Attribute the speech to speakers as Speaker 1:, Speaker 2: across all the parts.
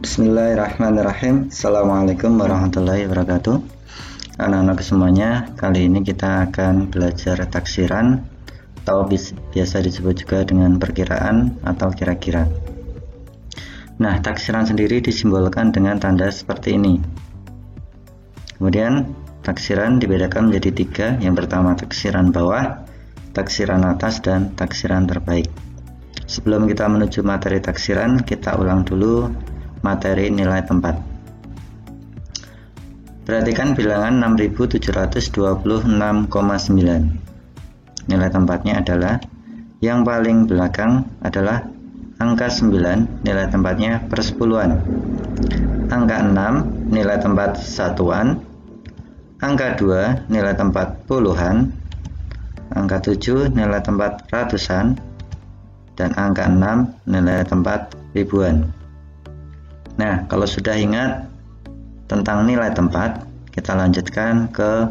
Speaker 1: Bismillahirrahmanirrahim. Assalamualaikum warahmatullahi wabarakatuh. Anak-anak semuanya, kali ini kita akan belajar taksiran atau biasa disebut juga dengan perkiraan atau kira-kira. Nah, taksiran sendiri disimbolkan dengan tanda seperti ini. Kemudian taksiran dibedakan menjadi tiga. Yang pertama taksiran bawah, taksiran atas, dan taksiran terbaik. Sebelum kita menuju materi taksiran, kita ulang dulu materi nilai tempat. Perhatikan bilangan 6726,9. Nilai tempatnya adalah yang paling belakang adalah angka 9, nilai tempatnya persepuluhan. Angka 6, nilai tempat satuan. Angka 2, nilai tempat puluhan. Angka 7, nilai tempat ratusan. Dan angka 6, nilai tempat ribuan. Nah, kalau sudah ingat tentang nilai tempat, kita lanjutkan ke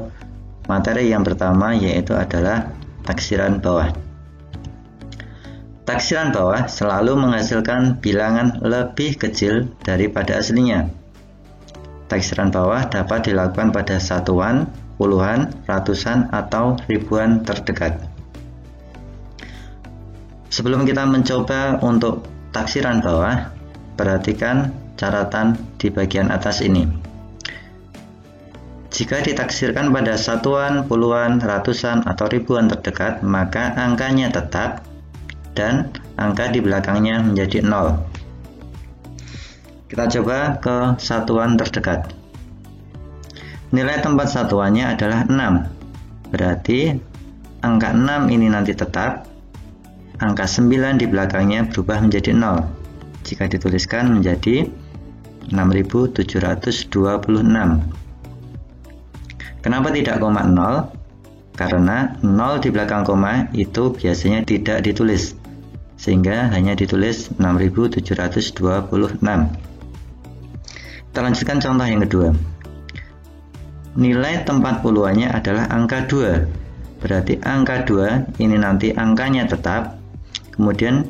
Speaker 1: materi yang pertama, yaitu adalah taksiran bawah. Taksiran bawah selalu menghasilkan bilangan lebih kecil daripada aslinya. Taksiran bawah dapat dilakukan pada satuan, puluhan, ratusan, atau ribuan terdekat. Sebelum kita mencoba untuk taksiran bawah, perhatikan catatan di bagian atas ini. Jika ditaksirkan pada satuan, puluhan, ratusan, atau ribuan terdekat, maka angkanya tetap dan angka di belakangnya menjadi 0. Kita coba ke satuan terdekat. Nilai tempat satuannya adalah 6. Berarti angka 6 ini nanti tetap. Angka 9 di belakangnya berubah menjadi 0. Jika dituliskan menjadi 6726. Kenapa tidak koma 0? Karena 0 di belakang koma itu biasanya tidak ditulis, sehingga hanya ditulis 6726. Kita lanjutkan contoh yang kedua. Nilai tempat puluhannya adalah angka 2. Berarti angka 2 ini nanti angkanya tetap, kemudian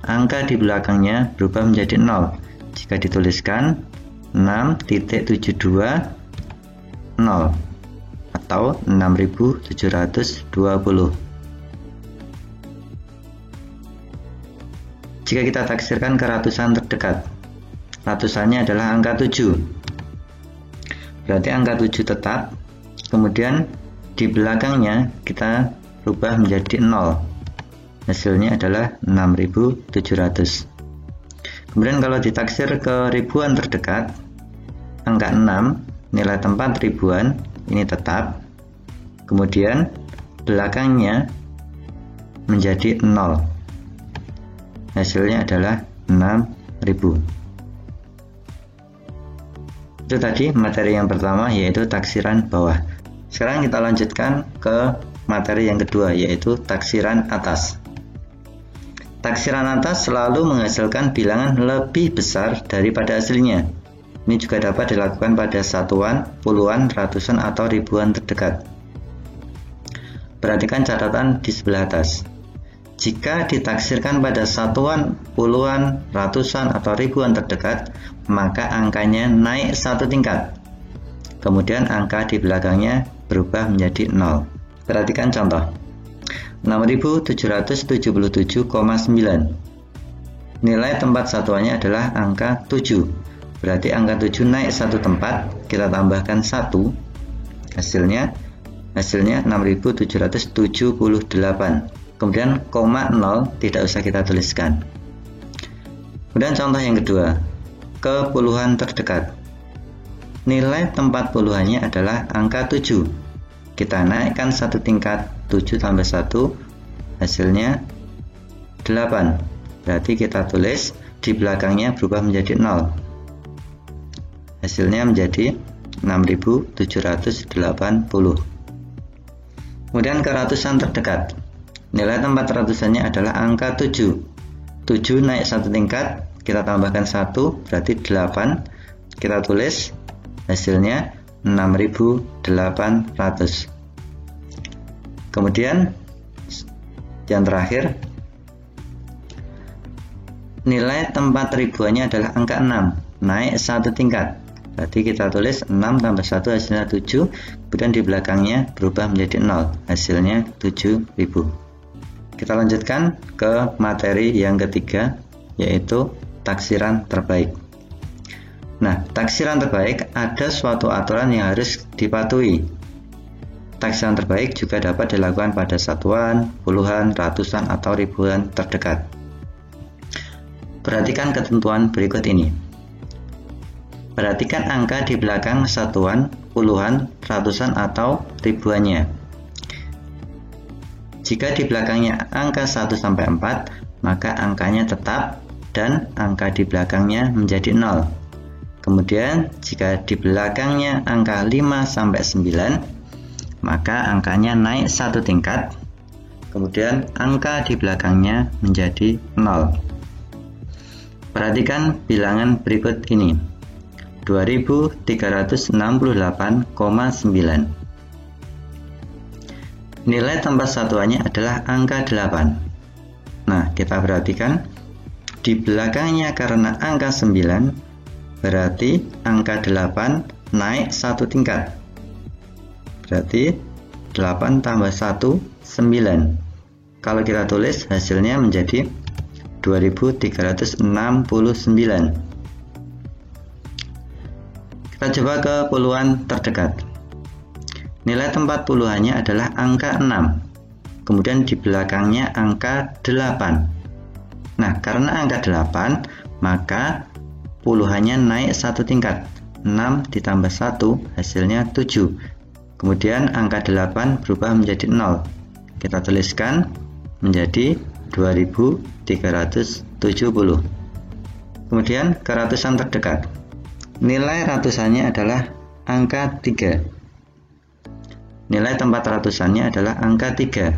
Speaker 1: angka di belakangnya berubah menjadi 0. Jika dituliskan 6.720 atau 6720. Jika kita taksirkan ke ratusan terdekat, ratusannya adalah angka 7. Berarti angka 7 tetap, kemudian di belakangnya kita rubah menjadi 0. Hasilnya adalah 6700. Kemudian kalau ditaksir ke ribuan terdekat, angka 6, nilai tempat ribuan ini tetap, kemudian belakangnya menjadi 0. Hasilnya adalah 6000. Itu tadi materi yang pertama, yaitu taksiran bawah. Sekarang kita lanjutkan ke materi yang kedua, yaitu taksiran atas. Taksiran atas selalu menghasilkan bilangan lebih besar daripada aslinya. Ini juga dapat dilakukan pada satuan, puluhan, ratusan, atau ribuan terdekat. Perhatikan catatan di sebelah atas. Jika ditaksirkan pada satuan, puluhan, ratusan, atau ribuan terdekat, maka angkanya naik satu tingkat. Kemudian angka di belakangnya berubah menjadi 0. Perhatikan contoh. 6777,9. Nilai tempat satuannya adalah angka 7. Berarti angka 7 naik satu tempat, kita tambahkan 1. Hasilnya 6778. Kemudian koma 0 tidak usah kita tuliskan. Kemudian contoh yang kedua, ke puluhan terdekat. Nilai tempat puluhannya adalah angka 7. Kita naikkan satu tingkat, 7 tambah 1, hasilnya 8. Berarti kita tulis di belakangnya berubah menjadi 0. Hasilnya menjadi 6780. Kemudian ke ratusan terdekat. Nilai tempat ratusannya adalah angka 7. 7 naik satu tingkat, kita tambahkan 1, berarti 8. Kita tulis, hasilnya 6800. Kemudian yang terakhir, nilai tempat ribuannya adalah angka 6, naik 1 tingkat. Berarti kita tulis 6 tambah 1 hasilnya 7, kemudian di belakangnya berubah menjadi 0, hasilnya 7.000. Kita lanjutkan ke materi yang ketiga, yaitu taksiran terbaik. Nah, taksiran terbaik ada suatu aturan yang harus dipatuhi. Taksiran terbaik juga dapat dilakukan pada satuan, puluhan, ratusan, atau ribuan terdekat. Perhatikan ketentuan berikut ini. Perhatikan angka di belakang satuan, puluhan, ratusan, atau ribuannya. Jika di belakangnya angka 1 sampai 4, maka angkanya tetap dan angka di belakangnya menjadi 0. Kemudian jika di belakangnya angka 5 sampai 9, maka angkanya naik 1 tingkat. Kemudian angka di belakangnya menjadi 0. Perhatikan bilangan berikut ini. 2368,9. Nilai tempat satuannya adalah angka 8. Nah, kita perhatikan di belakangnya karena angka 9, berarti angka 8 naik 1 tingkat. Berarti 8 tambah 1, 9. Kalau kita tulis hasilnya menjadi 2369. Kita coba ke puluhan terdekat. Nilai tempat puluhannya adalah angka 6. Kemudian di belakangnya angka 8. Nah, karena angka 8, maka puluhannya naik 1 tingkat. 6 ditambah 1 hasilnya 7. Kemudian angka 8 berubah menjadi 0. Kita tuliskan menjadi 2370. Kemudian ke ratusan terdekat. Nilai ratusannya adalah angka 3. Nilai tempat ratusannya adalah angka 3.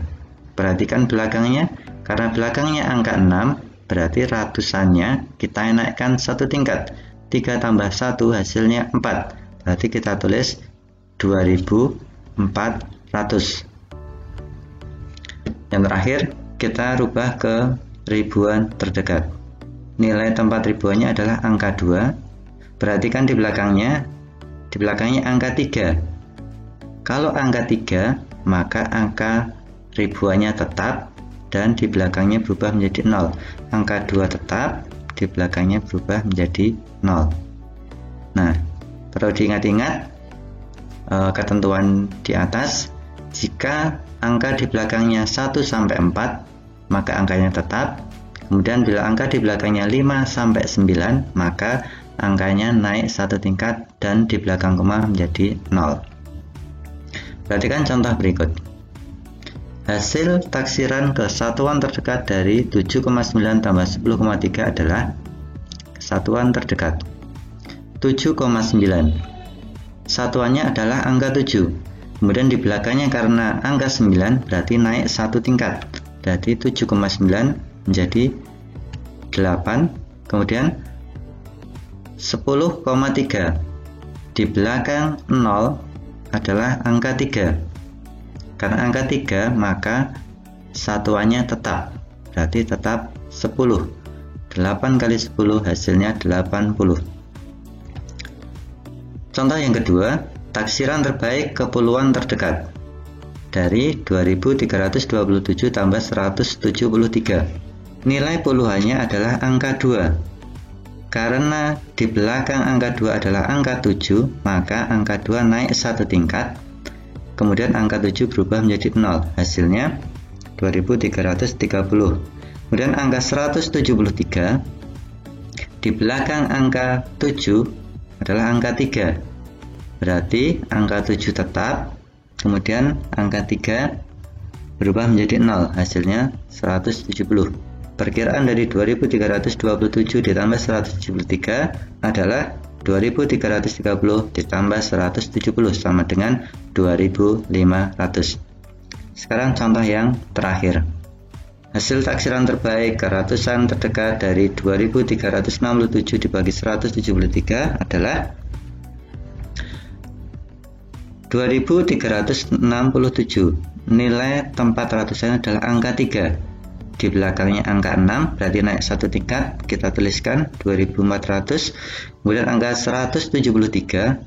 Speaker 1: Perhatikan belakangnya, karena belakangnya angka 6, berarti ratusannya kita naikkan 1 tingkat. 3 tambah 1 hasilnya 4. Berarti kita tulis 2400. Yang terakhir, kita rubah ke ribuan terdekat. Nilai tempat ribuannya adalah angka 2. Perhatikan di belakangnya angka 3. Kalau angka 3, maka angka ribuannya tetap dan di belakangnya berubah menjadi 0. Angka 2 tetap, di belakangnya berubah menjadi 0. Nah, perlu diingat-ingat ketentuan di atas. Jika angka di belakangnya 1 sampai 4, maka angkanya tetap. Kemudian bila angka di belakangnya 5 sampai 9, maka angkanya naik 1 tingkat dan di belakang koma menjadi 0. Perhatikan contoh berikut. Hasil taksiran ke satuan terdekat dari 7,9 tambah 10,3 adalah satuan terdekat 7,9. Satuannya adalah angka 7. Kemudian di belakangnya karena angka 9 berarti naik 1 tingkat. Berarti 7,9 menjadi 8. Kemudian 10,3. Di belakang 0 adalah angka 3. Karena angka 3 maka satuannya tetap. Berarti tetap 10. 8 kali 10 hasilnya 80. Contoh yang kedua, taksiran terbaik ke puluhan terdekat dari 2327 tambah 173. Nilai puluhannya adalah angka 2. Karena di belakang angka 2 adalah angka 7, maka angka 2 naik 1 tingkat. Kemudian angka 7 berubah menjadi 0. Hasilnya 2330. Kemudian angka 173 di belakang angka 7 adalah angka 3. Berarti angka 7 tetap, kemudian angka 3 berubah menjadi 0, hasilnya 170. Perkiraan dari 2327 ditambah 173 adalah 2330 ditambah 170 sama dengan 2500. Sekarang contoh yang terakhir. Hasil taksiran terbaik ke ratusan terdekat dari 2367 dibagi 173 adalah 2367. Nilai tempat ratusannya adalah angka 3. di belakangnya angka 6, berarti naik satu tingkat, kita tuliskan 2400. Kemudian angka 173,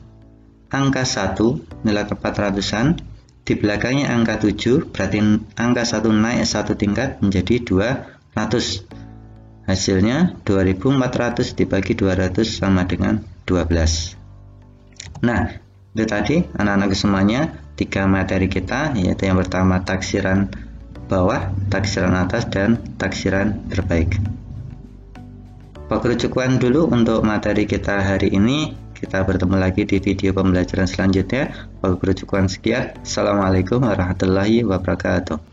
Speaker 1: angka 1 nilai tempat ratusan, di belakangnya angka 7, berarti angka 1 naik satu tingkat menjadi 200. Hasilnya 2400 dibagi 200 sama dengan 12. Nah, itu tadi anak-anak semuanya 3 materi kita, yaitu yang pertama taksiran bawah, taksiran atas, dan taksiran terbaik. Pengerucukan dulu untuk materi kita hari ini. Kita bertemu lagi di video pembelajaran selanjutnya. Pengerucukan sekian. Assalamualaikum warahmatullahi wabarakatuh.